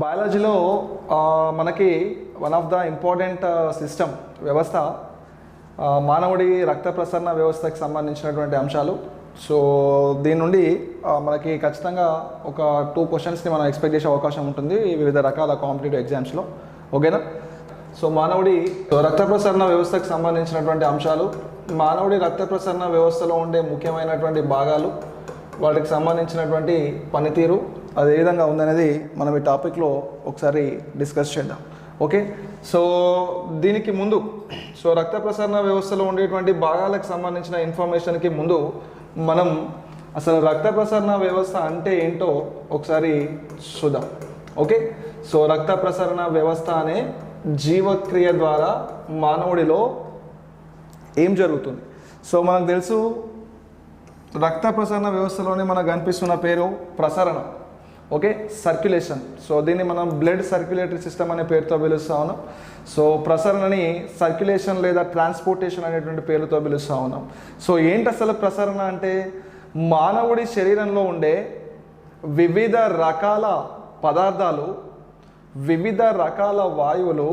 బయాలజీలో మనకి one of the important system వ్యవస్థ మానవుడి రక్త ప్రసరణ వ్యవస్థకి సంబంధించినటువంటి అంశాలు. సో దీని నుండి మనకి ఖచ్చితంగా ఒక 2 క్వశ్చన్స్ని మనం ఎక్స్పెక్ట్ చేసే అవకాశం ఉంటుంది వివిధ రకాల కాంపిటేటివ్ ఎగ్జామ్స్లో. ఓకేనా? సో మానవుడి రక్త ప్రసరణ వ్యవస్థకు సంబంధించినటువంటి అంశాలు, మానవుడి రక్త ప్రసరణ వ్యవస్థలో ఉండే ముఖ్యమైనటువంటి భాగాలు, వాటికి సంబంధించినటువంటి పనితీరు అది ఏ విధంగా ఉందనేది మనం ఈ టాపిక్లో ఒకసారి డిస్కస్ చేద్దాం. ఓకే, సో దీనికి ముందు రక్త ప్రసరణ వ్యవస్థలో ఉండేటువంటి భాగాలకు సంబంధించిన ఇన్ఫర్మేషన్కి ముందు మనం అసలు రక్త ప్రసరణ వ్యవస్థ అంటే ఏంటో ఒకసారి చూద్దాం. ఓకే, సో రక్త ప్రసరణ వ్యవస్థ అనే జీవక్రియ ద్వారా మానవుడిలో ఏం జరుగుతుంది? సో మనకు తెలుసు రక్త ప్రసరణ వ్యవస్థలోనే మనకు కనిపిస్తున్న పేరు ప్రసరణ. Okay, circulation. సో దీన్ని మనం బ్లడ్ సర్క్యులేటరీ సిస్టమ్ అనే పేరుతో పిలుస్తూ ఉన్నాం. సో ప్రసరణని సర్క్యులేషన్ లేదా ట్రాన్స్పోర్టేషన్ అనేటువంటి పేరుతో పిలుస్తూ ఉన్నాం. సో ఏంటి అసలు ప్రసరణ అంటే? మానవుడి శరీరంలో ఉండే వివిధ రకాల పదార్థాలు, వివిధ రకాల వాయువులు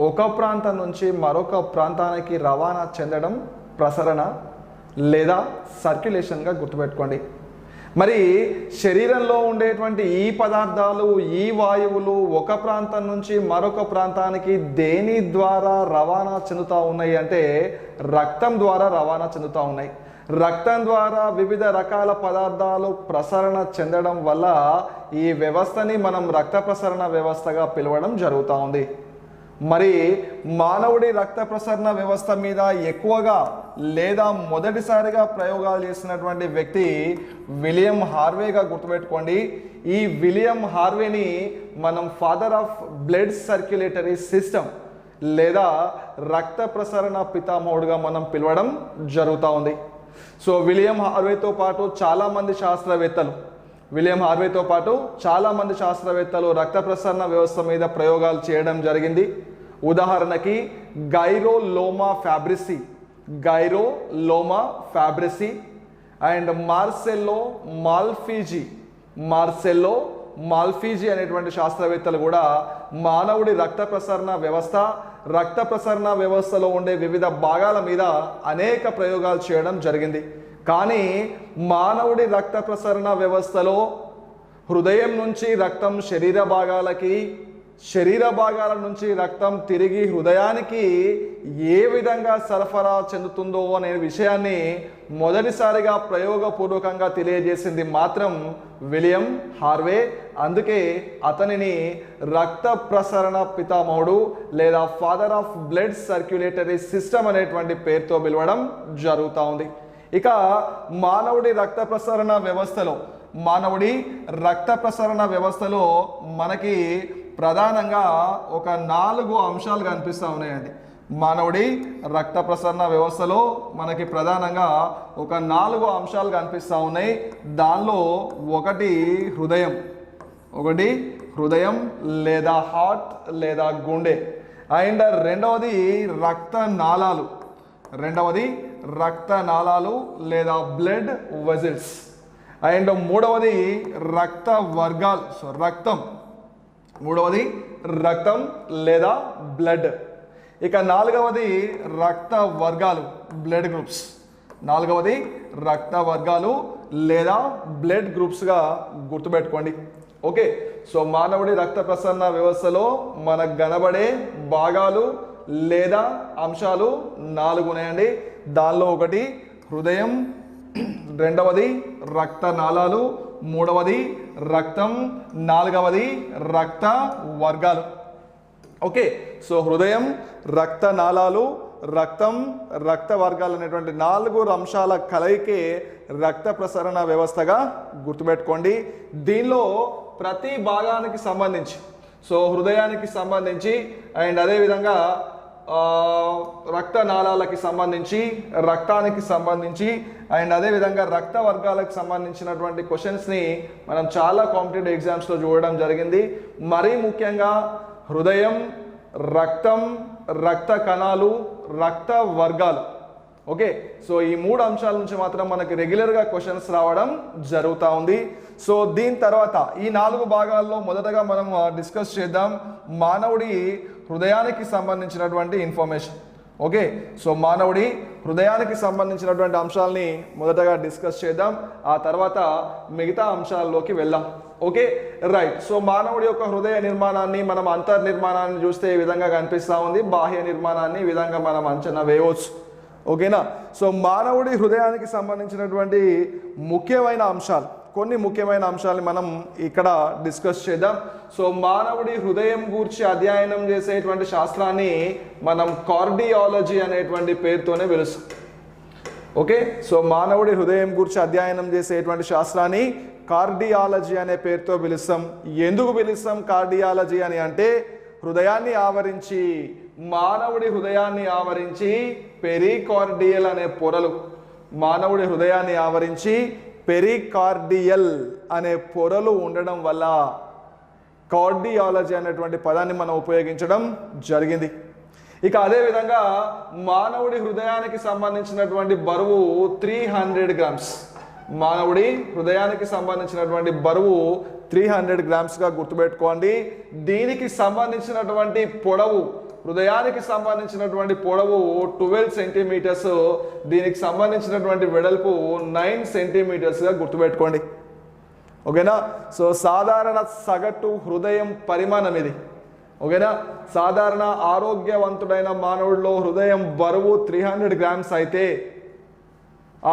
ఒక ప్రాంతం నుంచి మరొక ప్రాంతానికి రవాణా చెందడం ప్రసరణ లేదా సర్క్యులేషన్గా గుర్తుపెట్టుకోండి. మరి శరీరంలో ఉండేటువంటి ఈ పదార్థాలు, ఈ వాయువులు ఒక ప్రాంతం నుంచి మరొక ప్రాంతానికి దేని ద్వారా రవాణా చెందుతూ ఉన్నాయి అంటే రక్తం ద్వారా రవాణా చెందుతూ ఉన్నాయి. రక్తం ద్వారా వివిధ రకాల పదార్థాలు ప్రసరణ చెందడం వల్ల ఈ వ్యవస్థని మనం రక్త ప్రసరణ వ్యవస్థగా పిలవడం జరుగుతూ ఉంది. మరి మానవుడి రక్త ప్రసరణ వ్యవస్థ మీద ఎక్కువగా లేదా మొదటిసారిగా ప్రయోగాలు చేసినటువంటి వ్యక్తి విలియం హార్వేగా గుర్తుపెట్టుకోండి. ఈ విలియం హార్వేని మనం father of blood circulatory system లేదా రక్త ప్రసరణ పితామహుడుగా మనం పిలవడం జరుగుతూ ఉంది. సో విలియం హార్వేతో పాటు చాలామంది శాస్త్రవేత్తలు రక్త ప్రసరణ వ్యవస్థ మీద ప్రయోగాలు చేయడం జరిగింది. ఉదాహరణకి గైరోలోమా ఫ్యాబ్రిసి అండ్ మార్సెల్లో మాల్ఫీజీ అనేటువంటి శాస్త్రవేత్తలు కూడా మానవుడి రక్త ప్రసరణ వ్యవస్థలో ఉండే వివిధ భాగాల మీద అనేక ప్రయోగాలు చేయడం జరిగింది. కానీ మానవుడి రక్త ప్రసరణ వ్యవస్థలో హృదయం నుంచి రక్తం శరీర భాగాల నుంచి రక్తం తిరిగి హృదయానికి ఏ విధంగా సరఫరా చెందుతుందో అనే విషయాన్ని మొదటిసారిగా ప్రయోగపూర్వకంగా తెలియజేసింది మాత్రం విలియం హార్వే. అందుకే అతనిని రక్త ప్రసరణ పితామహుడు లేదా father of blood circulatory system అనేటువంటి పేరుతో పిలవడం జరుగుతూ ఉంది. ఇక మానవుడి రక్త ప్రసరణ వ్యవస్థలో మనకి ప్రధానంగా ఒక 4 అంశాలు కనిపిస్తూ ఉన్నాయండి. మానవుడి రక్త ప్రసరణ వ్యవస్థలో మనకి ప్రధానంగా ఒక 4 అంశాలు కనిపిస్తూ ఉన్నాయి. దానిలో ఒకటి హృదయం లేదా హార్ట్ లేదా గుండె, అండ్ రెండవది రక్త నాళాలు లేదా బ్లడ్ వెజల్స్, అండ్ మూడవది రక్తం లేదా బ్లడ్. ఇక నాలుగవది రక్త వర్గాలు లేదా బ్లడ్ గ్రూప్స్గా గుర్తుపెట్టుకోండి. ఓకే, సో మానవుడి రక్త ప్రసరణ వ్యవస్థలో మనకు కనబడే భాగాలు లేదా అంశాలు 4 ఉన్నాయండి. దానిలో ఒకటి హృదయం, రెండవది రక్త నాళాలు, మూడవది రక్తం, నాలుగవది రక్త వర్గాలు. ఓకే, సో హృదయం, రక్త నాళాలు, రక్త వర్గాలు అనేటువంటి 4 అంశాల కలయికే రక్త ప్రసరణ వ్యవస్థగా గుర్తుపెట్టుకోండి. దీనిలో ప్రతి భాగానికి సంబంధించి, సో హృదయానికి సంబంధించి అండ్ అదేవిధంగా రక్త నాళాలకి సంబంధించి, రక్తానికి సంబంధించి అండ్ అదేవిధంగా రక్త వర్గాలకు సంబంధించినటువంటి క్వశ్చన్స్ని మనం చాలా కాంపిటేటివ్ ఎగ్జామ్స్లో చూడడం జరిగింది. మరీ ముఖ్యంగా హృదయం, రక్తం, రక్త కణాలు, రక్త వర్గాలు ఓకే, సో ఈ 3 అంశాల నుంచి మాత్రం మనకి రెగ్యులర్గా క్వశ్చన్స్ రావడం జరుగుతూ ఉంది. సో దీని తర్వాత ఈ 4 భాగాల్లో మొదటగా మనం డిస్కస్ చేద్దాం మానవుడి హృదయానికి సంబంధించినటువంటి ఇన్ఫర్మేషన్. ఓకే, సో మానవుడి హృదయానికి సంబంధించినటువంటి అంశాలని మొదటగా డిస్కస్ చేద్దాం, ఆ తర్వాత మిగతా అంశాల్లోకి వెళ్దాం. Okay right. సో మానవుడి యొక్క హృదయ నిర్మాణాన్ని మనం అంతర్నిర్మాణాన్ని చూస్తే ఈ విధంగా కనిపిస్తూ ఉంది, బాహ్య నిర్మాణాన్ని ఈ విధంగా మనం అంచనా వేయవచ్చు. ఓకేనా. సో మానవుడి హృదయానికి సంబంధించినటువంటి ముఖ్యమైన అంశాలు, కొన్ని ముఖ్యమైన అంశాలని మనం ఇక్కడ డిస్కస్ చేద్దాం. సో మానవుడి హృదయం గూర్చి అధ్యయనం చేసేటువంటి శాస్త్రాన్ని మనం కార్డియాలజీ అనేటువంటి పేరుతోనే పిలుస్తాం. ఓకే, సో మానవుడి హృదయం గూర్చి అధ్యయనం చేసేటువంటి శాస్త్రాన్ని కార్డియాలజీ అనే పేరుతో పిలుస్తాం. ఎందుకు పిలుస్తాం కార్డియాలజీ అని అంటే, హృదయాన్ని ఆవరించి, మానవుడి హృదయాన్ని ఆవరించి పెరికార్డియల్ అనే పొరలు, మానవుడి హృదయాన్ని ఆవరించి పెరికార్డియల్ అనే పొరలు ఉండడం వల్ల కార్డియాలజీ అనేటువంటి పదాన్ని మనం ఉపయోగించడం జరిగింది. ఇక అదేవిధంగా మానవుడి హృదయానికి సంబంధించినటువంటి బరువు 300 గ్రామ్స్, మానవుడి హృదయానికి సంబంధించినటువంటి బరువు 300 గ్రామ్స్గా గుర్తుపెట్టుకోండి. దీనికి సంబంధించినటువంటి పొడవు, హృదయానికి సంబంధించినటువంటి పొడవు 12 సెంటీమీటర్స్, దీనికి సంబంధించినటువంటి వెడల్పు 9 సెంటీమీటర్స్గా గుర్తుపెట్టుకోండి. ఓకేనా. సో సాధారణ సగటు హృదయం పరిమాణం ఇది. ఓకేనా. సాధారణ ఆరోగ్యవంతుడైన మానవుడిలో హృదయం బరువు 300 గ్రామ్స్ అయితే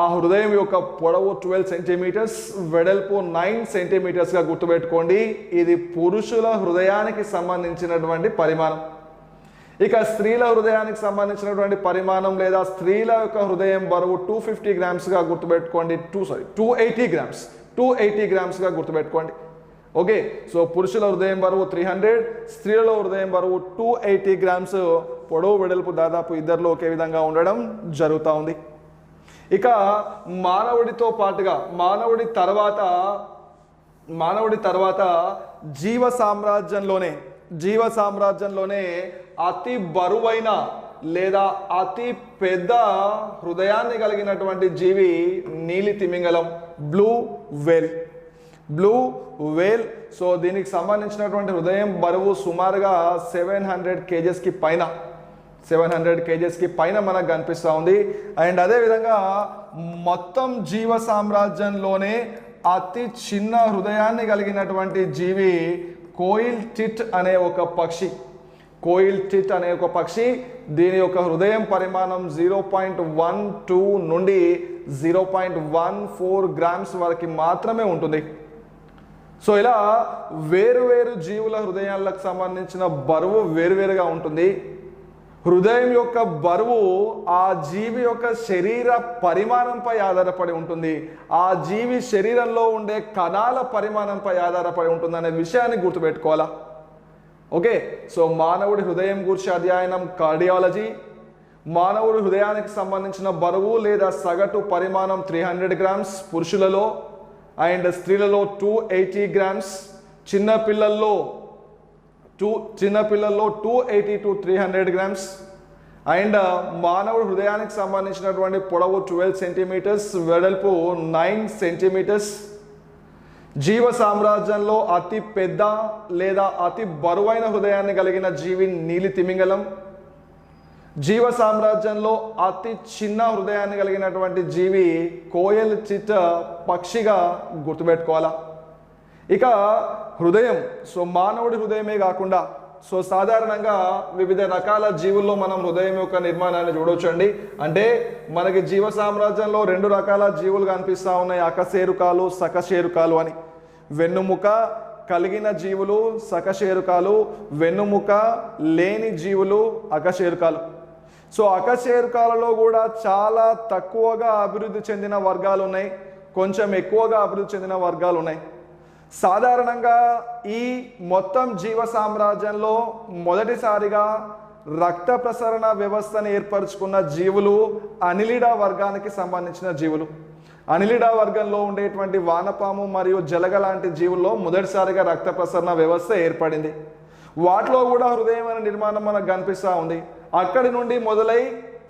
ఆ హృదయం యొక్క పొడవు 12 సెంటీమీటర్స్, వెడల్పు 9 సెంటీమీటర్స్గా గుర్తుపెట్టుకోండి. ఇది పురుషుల హృదయానికి సంబంధించినటువంటి పరిమాణం. ఇక స్త్రీల హృదయానికి సంబంధించినటువంటి పరిమాణం లేదా స్త్రీల యొక్క హృదయం బరువు 250 గ్రామ్స్గా గుర్తుపెట్టుకోండి. 280 గ్రామ్స్గా గుర్తుపెట్టుకోండి. ఓకే, సో పురుషుల హృదయం బరువు 300, స్త్రీలలో హృదయం బరువు 280 గ్రామ్స్, పొడవు వెడల్పు దాదాపు ఇద్దరిలో ఒకే విధంగా ఉండడం జరుగుతూ ఉంది. ఇక మానవుడితో పాటుగా మానవుడి తర్వాత జీవ సామ్రాజ్యంలోనే అతి బరువైన లేదా అతి పెద్ద హృదయాన్ని కలిగినటువంటి జీవి నీలి తిమింగలం, బ్లూ వేల్. సో దీనికి సంబంధించినటువంటి హృదయం బరువు సుమారుగా 700 కేజెస్కి పైన మనకు కనిపిస్తూ ఉంది. అండ్ అదేవిధంగా మొత్తం జీవ సామ్రాజ్యంలోనే అతి చిన్న హృదయాన్ని కలిగినటువంటి జీవి కోయిల్ టిట్ అనే ఒక పక్షి. దీని యొక్క హృదయం పరిమాణం 0.12 నుండి 0.14 గ్రామ్స్ వరకు మాత్రమే ఉంటుంది. సో ఇలా వేరువేరు జీవుల హృదయాలకు సంబంధించిన బరువు వేరువేరుగా ఉంటుంది. హృదయం యొక్క బరువు ఆ జీవి యొక్క శరీర పరిమాణంపై ఆధారపడి ఉంటుంది, ఆ జీవి శరీరంలో ఉండే కణాల పరిమాణంపై ఆధారపడి ఉంటుంది అనే విషయాన్ని గుర్తుపెట్టుకోవాలా. ఓకే, సో మానవుడి హృదయం గురించి అధ్యయనం కార్డియాలజీ. మానవుడి హృదయానికి సంబంధించిన బరువు లేదా సగటు పరిమాణం 300 గ్రామ్స్ పురుషులలో, అండ్ స్త్రీలలో 280 గ్రామ్స్, చిన్నపిల్లల్లో 280 to 300 గ్రామ్స్. అండ్ మానవుడి హృదయానికి సంబంధించినటువంటి పొడవు 12 సెంటీమీటర్స్, వెడల్పు 9 సెంటీమీటర్స్. జీవ సామ్రాజ్యంలో అతి పెద్ద లేదా అతి బరువైన హృదయాన్ని కలిగిన జీవి నీలి తిమింగలం. జీవ సామ్రాజ్యంలో అతి చిన్న హృదయాన్ని కలిగినటువంటి జీవి కోయల్ చిట్ పక్షిగా గుర్తుపెట్టుకోవాలా. ఇక హృదయం, సో మానవుడి హృదయమే కాకుండా సో సాధారణంగా వివిధ రకాల జీవుల్లో మనం హృదయం యొక్క నిర్మాణాన్ని చూడవచ్చండి. అంటే మనకి జీవ సామ్రాజ్యంలో 2 రకాల జీవులు కనిపిస్తూ ఉన్నాయి, అకశేరుకాలు, సకశేరుకాలు అని. వెన్నుముక కలిగిన జీవులు సకశేరుకాలు, వెన్నుముక లేని జీవులు అకశేరుకాలు. సో అకశేరుకాలలో కూడా చాలా తక్కువగా అభివృద్ధి చెందిన వర్గాలు ఉన్నాయి, కొంచెం ఎక్కువగా అభివృద్ధి చెందిన వర్గాలు ఉన్నాయి. సాధారణంగా ఈ మొత్తం జీవ సామ్రాజ్యంలో మొదటిసారిగా రక్త ప్రసరణ వ్యవస్థను ఏర్పరచుకున్న జీవులు అనిలిడా వర్గానికి సంబంధించిన జీవులు. అనిలిడా వర్గంలో ఉండేటువంటి వానపాము మరియు జలగ లాంటి జీవుల్లో మొదటిసారిగా రక్త ప్రసరణ వ్యవస్థ ఏర్పడింది. వాటిలో కూడా హృదయం అనే నిర్మాణం మనకు కనిపిస్తూ ఉంది. అక్కడి నుండి మొదలై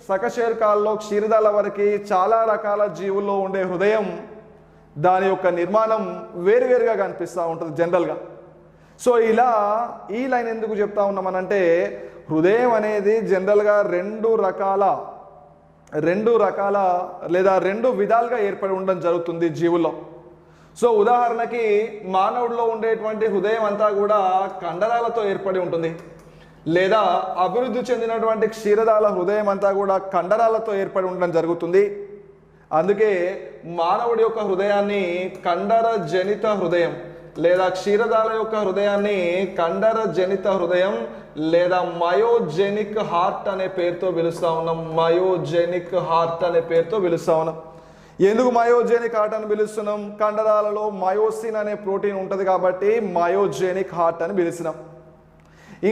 సకశేరుకాల్లో క్షీరదాల వరకు చాలా రకాల జీవుల్లో ఉండే హృదయం దాని యొక్క నిర్మాణం వేరువేరుగా కనిపిస్తూ ఉంటుంది జనరల్గా. సో ఇలా ఈ లైన్ ఎందుకు చెప్తా ఉన్నామనంటే హృదయం అనేది జనరల్గా రెండు రకాల లేదా రెండు విధాలుగా ఏర్పడి ఉండడం జరుగుతుంది జీవుల్లో. సో ఉదాహరణకి మానవుడిలో ఉండేటువంటి హృదయం అంతా కూడా కండరాలతో ఏర్పడి ఉంటుంది, లేదా అభివృద్ధి చెందినటువంటి క్షీరదాల హృదయం అంతా కూడా కండరాలతో ఏర్పడి ఉండడం జరుగుతుంది. అందుకే మానవుడి యొక్క హృదయాన్ని కండర జనిత హృదయం లేదా క్షీరదాల యొక్క హృదయాన్ని కండర జనిత హృదయం లేదా మయోజెనిక్ హార్ట్ అనే పేరుతో పిలుస్తా ఉన్నాం. మయోజెనిక్ హార్ట్ అనే పేరుతో పిలుస్తా ఉన్నాం. ఎందుకు మయోజెనిక్ హార్ట్ అని పిలుస్తున్నాం? కండరాలలో మయోసిన్ అనే ప్రోటీన్ ఉంటుంది కాబట్టి మయోజెనిక్ హార్ట్ అని పిలుస్తున్నాం.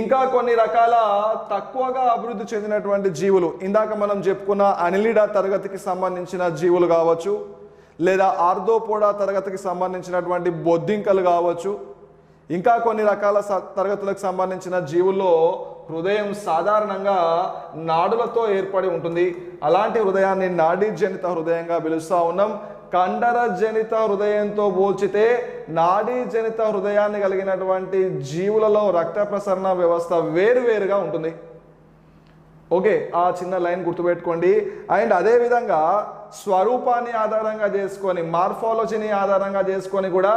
ఇంకా కొన్ని రకాల తక్కువగా అభివృద్ధి చెందినటువంటి జీవులు, ఇందాక మనం చెప్పుకున్న అనిలిడా తరగతికి సంబంధించిన జీవులు కావచ్చు, లేదా ఆర్థోపోడా తరగతికి సంబంధించినటువంటి బొద్దింకలు కావచ్చు, ఇంకా కొన్ని రకాల తరగతులకు సంబంధించిన జీవుల్లో హృదయం సాధారణంగా నాడులతో ఏర్పడి ఉంటుంది. అలాంటి హృదయాన్ని నాడీ జనిత హృదయంగా పిలుస్తూ ఉన్నాం. కండర జనిత హృదయంతో పోల్చితే నాడీ జనిత హృదయాన్ని కలిగినటువంటి జీవులలో రక్త ప్రసరణ వ్యవస్థ వేరువేరుగా ఉంటుంది. ఓకే, ఆ చిన్న లైన్ గుర్తుపెట్టుకోండి. అండ్ అదేవిధంగా స్వరూపాన్ని ఆధారంగా చేసుకొని, మార్ఫాలజీని ఆధారంగా చేసుకొని కూడా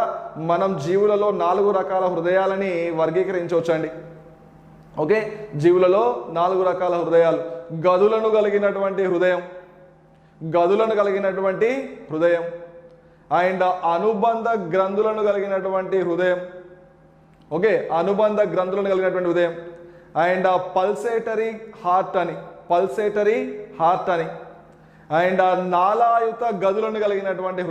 మనం జీవులలో 4 రకాల హృదయాలని వర్గీకరించవచ్చండి. ఓకే, జీవులలో 4 రకాల హృదయాలు. గదులను కలిగినటువంటి హృదయం అండ్ అనుబంధ గ్రంథులను కలిగినటువంటి హృదయం. ఓకే, అనుబంధ గ్రంథులను కలిగినటువంటి హృదయం అండ్ పల్సేటరీ హార్ట్ అని అండ్ నాళాయుత గదులను కలిగినటువంటి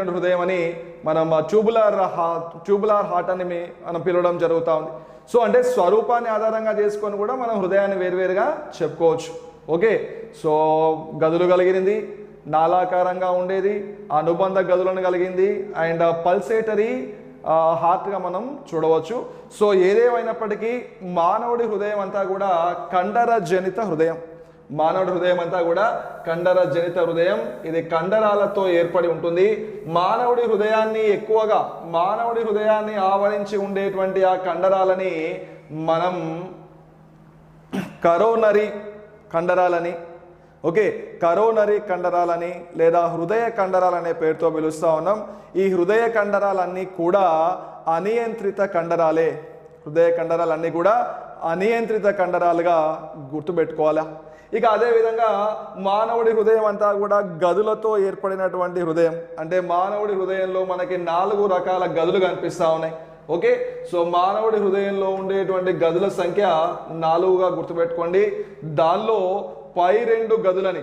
హృదయం అని మనం ట్యూబులార్ హార్ట్ అని మనం పిలవడం జరుగుతూ ఉంది. సో అంటే స్వరూపాన్ని ఆధారంగా చేసుకొని కూడా మనం హృదయాన్ని వేరువేరుగా చెప్పుకోవచ్చు. ఓకే, సో గదులు కలిగింది, నాళాకారంగా ఉండేది, అనుబంధ గదులను కలిగింది అండ్ పల్సేటరీ హార్ట్గా మనం చూడవచ్చు. సో ఏదేమైనప్పటికీ మానవుడి హృదయం అంతా కూడా కండర జనిత హృదయం. ఇది కండరాలతో ఏర్పడి ఉంటుంది. మానవుడి హృదయాన్ని ఆవరించి ఉండేటువంటి ఆ కండరాలని మనం కరోనరీ కండరాలని లేదా హృదయ కండరాలనే పేరుతో పిలుస్తూ ఉన్నాం. ఈ హృదయ కండరాలన్నీ కూడా అనియంత్రిత కండరాలుగా గుర్తుపెట్టుకోవాలా. ఇక అదేవిధంగా మానవుడి హృదయం అంతా కూడా గదులతో ఏర్పడినటువంటి హృదయం. అంటే మానవుడి హృదయంలో మనకి 4 రకాల గదులు కనిపిస్తూ ఉన్నాయి. ఓకే, సో మానవుడి హృదయంలో ఉండేటువంటి గదుల సంఖ్య 4గా గుర్తుపెట్టుకోండి. దానిలో పై 2 గదులని,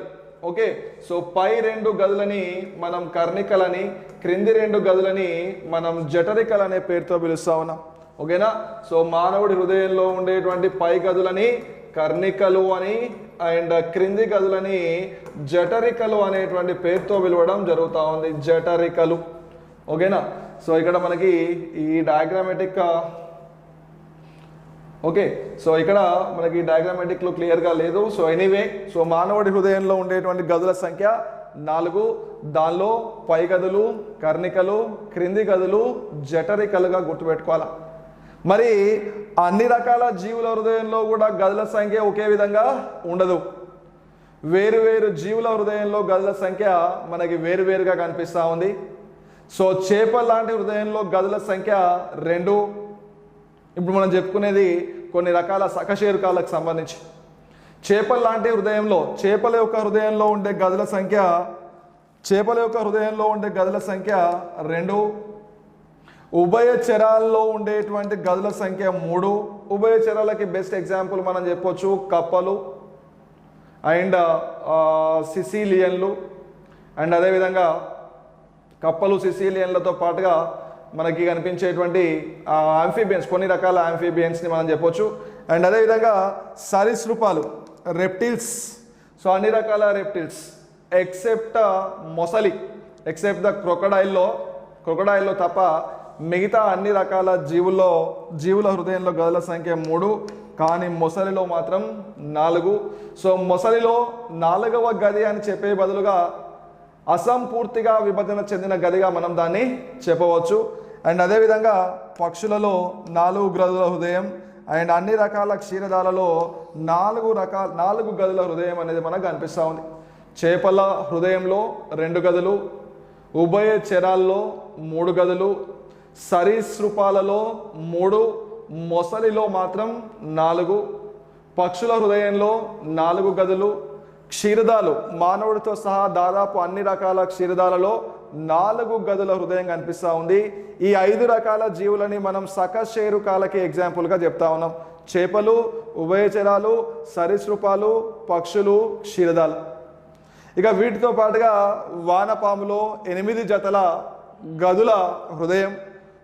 ఓకే, సో పై 2 గదులని మనం కర్ణికలని, క్రింది 2 గదులని మనం జఠరికలు అనే పేరుతో పిలుస్తా ఉన్నాం. ఓకేనా, సో మానవుడి హృదయంలో ఉండేటువంటి పై గదులని కర్ణికలు అని అండ్ క్రింది గదులని జఠరికలు అనేటువంటి పేరుతో పిలవడం జరుగుతూ ఉంది. జఠరికలు. ఓకేనా, సో ఇక్కడ మనకి ఈ డయాగ్రామేటిక్ ఓకే, సో ఇక్కడ మనకి డయాగ్రామేటిక్లో క్లియర్గా లేదు. సో ఎనీవే, సో మానవుడి హృదయంలో ఉండేటువంటి గదుల సంఖ్య 4. దానిలో పై గదులు కర్ణికలు, క్రింది గదులు జఠరికలుగా గుర్తుపెట్టుకోవాలి. మరి అన్ని రకాల జీవుల హృదయంలో కూడా గదుల సంఖ్య ఒకే విధంగా ఉండదు. వేరువేరు జీవుల హృదయంలో గదుల సంఖ్య మనకి వేరువేరుగా కనిపిస్తూ ఉంది. సో చేపల లాంటి హృదయంలో గదుల సంఖ్య 2. ఇప్పుడు మనం చెప్పుకునేది కొన్ని రకాల సకశేరుకాలకు సంబంధించి. చేపల లాంటి హృదయంలో చేపల యొక్క హృదయంలో ఉండే గదుల సంఖ్య 2. ఉభయచరాల్లో ఉండేటువంటి గదుల సంఖ్య 3. ఉభయచరాలకి బెస్ట్ ఎగ్జాంపుల్ మనం చెప్పొచ్చు కప్పలు అండ్ సిసిలియన్లు. అండ్ అదేవిధంగా కప్పలు సిసిలియన్లతో పాటుగా మనకి కనిపించేటువంటి ఆంఫీబియన్స్, కొన్ని రకాల ఆంఫీబియన్స్ని మనం చెప్పొచ్చు. అండ్ అదేవిధంగా సరీసృపాలు, రెప్టిల్స్. సో అన్ని రకాల రెప్టిల్స్ ఎక్సెప్ట్ మొసలి, ఎక్సెప్ట్ ద క్రొకడైల్లో తప్ప మిగతా అన్ని రకాల జీవుల హృదయంలో గదుల సంఖ్య 3. కానీ మొసలిలో మాత్రం 4. సో మొసలిలో 4వ గది అని చెప్పే బదులుగా అసంపూర్తిగా విభజన చెందిన గదిగా మనం దాన్ని చెప్పవచ్చు. అండ్ అదేవిధంగా పక్షులలో 4 గదుల హృదయం అండ్ అన్ని రకాల క్షీరదాలలో 4 గదుల హృదయం అనేది మనకు కనిపిస్తూ ఉంది. చేపల హృదయంలో 2 గదులు, ఉభయ చరాల్లో 3 గదులు, సరీసృపాలలో 3, మొసలిలో మాత్రం 4, పక్షుల హృదయంలో 4 గదులు, క్షీరదాలు మానవుడితో సహా దాదాపు అన్ని రకాల క్షీరదాలలో 4 గదుల హృదయం కనిపిస్తూ ఉంది. ఈ 5 రకాల జీవులని మనం సకశేరుకాలకి ఎగ్జాంపుల్గా చెప్తా ఉన్నాం. చేపలు, ఉభయచరాలు, సరీసృపాలు, పక్షులు, క్షీరదాలు. ఇక వీటితో పాటుగా వానపాములో 8 జతల గదుల హృదయం,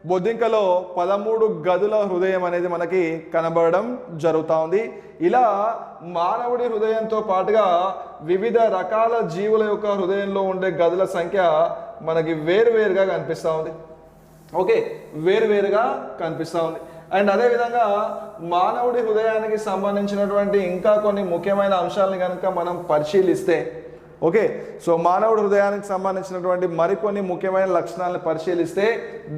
బొద్దింకలో 13 గదుల హృదయం అనేది మనకి కనబడడం జరుగుతూ ఉంది. ఇలా మానవుడి హృదయంతో పాటుగా వివిధ రకాల జీవుల యొక్క హృదయంలో ఉండే గదుల సంఖ్య మనకి వేరువేరుగా కనిపిస్తూ ఉంది. ఓకే, వేరువేరుగా కనిపిస్తూ ఉంది. అండ్ అదేవిధంగా మానవుడి హృదయానికి సంబంధించినటువంటి ఇంకా కొన్ని ముఖ్యమైన అంశాలను కనుక మనం పరిశీలిస్తే, ఓకే, సో మానవుడి హృదయానికి సంబంధించినటువంటి మరికొన్ని ముఖ్యమైన లక్షణాలను పరిశీలిస్తే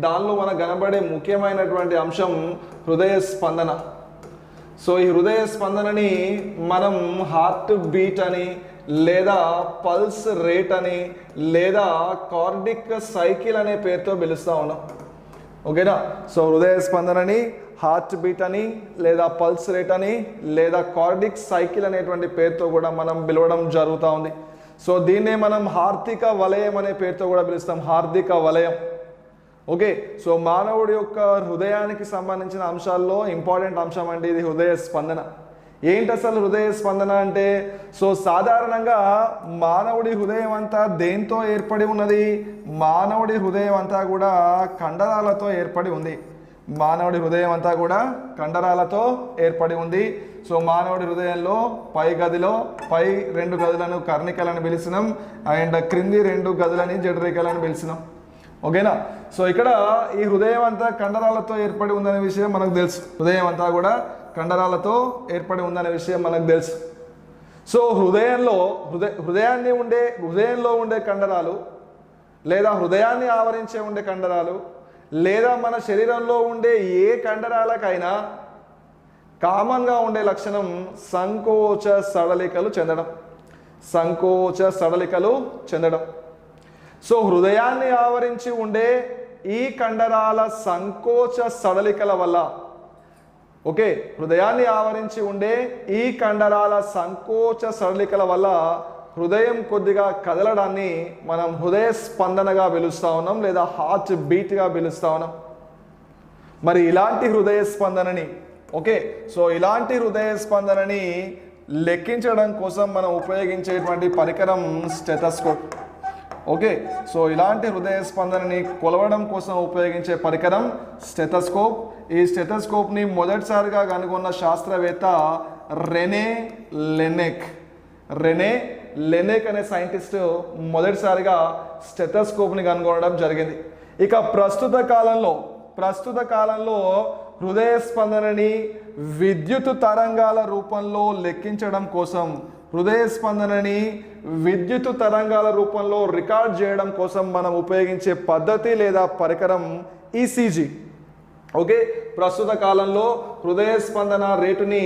దానిలో మనకు కనబడే ముఖ్యమైనటువంటి అంశం హృదయ స్పందన. సో ఈ హృదయ స్పందనని మనం హార్ట్ బీట్ అని, లేదా పల్స్ రేట్ అని, లేదా కార్డిక్ సైకిల్ అనే పేరుతో పిలుస్తూ ఉన్నాం. ఓకేనా? సో హృదయ స్పందనని హార్ట్ బీట్ అని, లేదా పల్స్ రేట్ అని, లేదా కార్డిక్ సైకిల్ అనేటువంటి పేరుతో కూడా మనం పిలవడం జరుగుతూ ఉంది. సో దీన్నే మనం హార్దిక వలయం అనే పేరుతో కూడా పిలుస్తాం, హార్దిక వలయం. ఓకే, సో మానవుడి యొక్క హృదయానికి సంబంధించిన అంశాల్లో ఇంపార్టెంట్ అంశం అంటే ఇది హృదయ స్పందన. ఏంటి అసలు హృదయ స్పందన అంటే? సో సాధారణంగా మానవుడి హృదయం అంతా దేంతో ఏర్పడి ఉన్నది? మానవుడి హృదయం అంతా కూడా కండరాలతో ఏర్పడి ఉంది. మానవుడి హృదయం అంతా కూడా కండరాలతో ఏర్పడి ఉంది. సో మానవుడి హృదయంలో పై గదిలో పై 2 గదులను కర్ణికలను పిలిచినాం, అండ్ క్రింది 2 గదులని జఠరికలను పిలిచినాం. ఓకేనా? సో ఇక్కడ ఈ హృదయం అంతా కండరాలతో ఏర్పడి ఉందనే విషయం మనకు తెలుసు. హృదయం అంతా కూడా కండరాలతో ఏర్పడి ఉందనే విషయం మనకు తెలుసు. సో హృదయంలో ఉండే కండరాలు, లేదా హృదయాన్ని ఆవరించే ఉండే కండరాలు, లేదా మన శరీరంలో ఉండే ఏ కండరాలకైనా కామన్గా ఉండే లక్షణం సంకోచ సడలికలు చెందడం. సంకోచ సడలికలు చెందడం. సో హృదయాన్ని ఆవరించి ఉండే ఈ కండరాల సంకోచ సడలికల వల్ల, ఓకే, హృదయాన్ని ఆవరించి ఉండే ఈ కండరాల సంకోచ సడలికల వల్ల హృదయం కొద్దిగా కదలడాన్ని మనం హృదయ స్పందనగా పిలుస్తూ ఉన్నాం, లేదా హార్ట్ బీట్గా పిలుస్తూ ఉన్నాం. మరి ఇలాంటి హృదయ స్పందనని, ఓకే, సో ఇలాంటి హృదయ స్పందనని లెక్కించడం కోసం మనం ఉపయోగించేటువంటి పరికరం స్టెథోస్కోప్. ఓకే, సో ఇలాంటి హృదయ స్పందనని కొలవడం కోసం ఉపయోగించే పరికరం స్టెథోస్కోప్. ఈ స్టెథోస్కోప్ని మొదటిసారిగా కనుగొన్న శాస్త్రవేత్త రెనే లెనెక్ అనే సైంటిస్ట్ మొదటిసారిగా స్టెథోస్కోప్ని కనుగొనడం జరిగింది. ఇక ప్రస్తుత కాలంలో హృదయ స్పందనని విద్యుత్ తరంగాల రూపంలో లెక్కించడం కోసం, హృదయ స్పందనని విద్యుత్ తరంగాల రూపంలో రికార్డ్ చేయడం కోసం మనం ఉపయోగించే పద్ధతి లేదా పరికరం ఈసీజీ. ఓకే, ప్రస్తుత కాలంలో హృదయ స్పందన రేటుని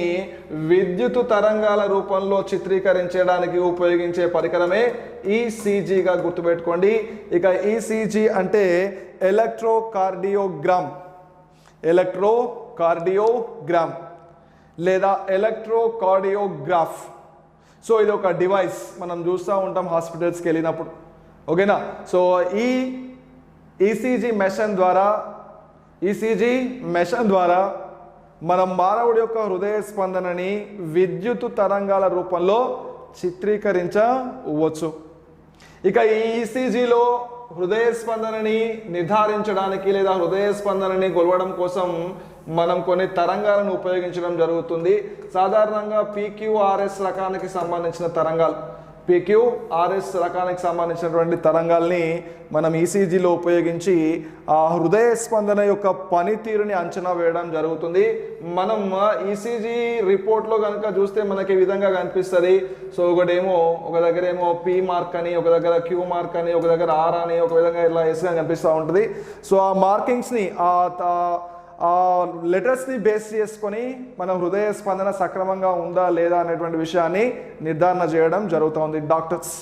విద్యుత్ తరంగాల రూపంలో చిత్రీకరించడానికి ఉపయోగించే పరికరమే ఈసీజీగా గుర్తుపెట్టుకోండి. ఇక ఈసీజీ అంటే ఎలక్ట్రోకార్డియోగ్రామ్ లేదా ఎలక్ట్రోకార్డియోగ్రాఫ్. సో ఇది ఒక డివైస్, మనం చూస్తూ ఉంటాం హాస్పిటల్స్కి వెళ్ళినప్పుడు. ఓకేనా? సో ఈ ఈసీజీ మెషిన్ ద్వారా మనం మానవుడి యొక్క హృదయ స్పందనని విద్యుత్ తరంగాల రూపంలో చిత్రీకరించవచ్చు. ఇక ఈ ఈసీజీలో హృదయ స్పందనని నిర్ధారించడానికి లేదా హృదయ స్పందనని కొలవడం కోసం మనం కొన్ని తరంగాలను ఉపయోగించడం జరుగుతుంది. సాధారణంగా PQRS రకానికి సంబంధించిన తరంగాలు. PQRS రకానికి సంబంధించినటువంటి తరంగాల్ని మనం ఈసీజీలో ఉపయోగించి ఆ హృదయ స్పందన యొక్క పనితీరుని అంచనా వేయడం జరుగుతుంది. మనం ఈసీజీ రిపోర్ట్లో కనుక చూస్తే మనకి ఈ విధంగా కనిపిస్తుంది. సో ఒకటేమో ఒక దగ్గర ఏమో P మార్క్ అని, ఒక దగ్గర Q మార్క్ అని, ఒక దగ్గర R అని, ఒక విధంగా ఇలా ఎస్గా కనిపిస్తూ ఉంటుంది. సో ఆ మార్కింగ్స్ని ఆ లెటర్స్ని బేస్ చేసుకొని మనం హృదయ స్పందన సక్రమంగా ఉందా లేదా అనేటువంటి విషయాన్ని నిర్ధారణ చేయడం జరుగుతుంది డాక్టర్స్.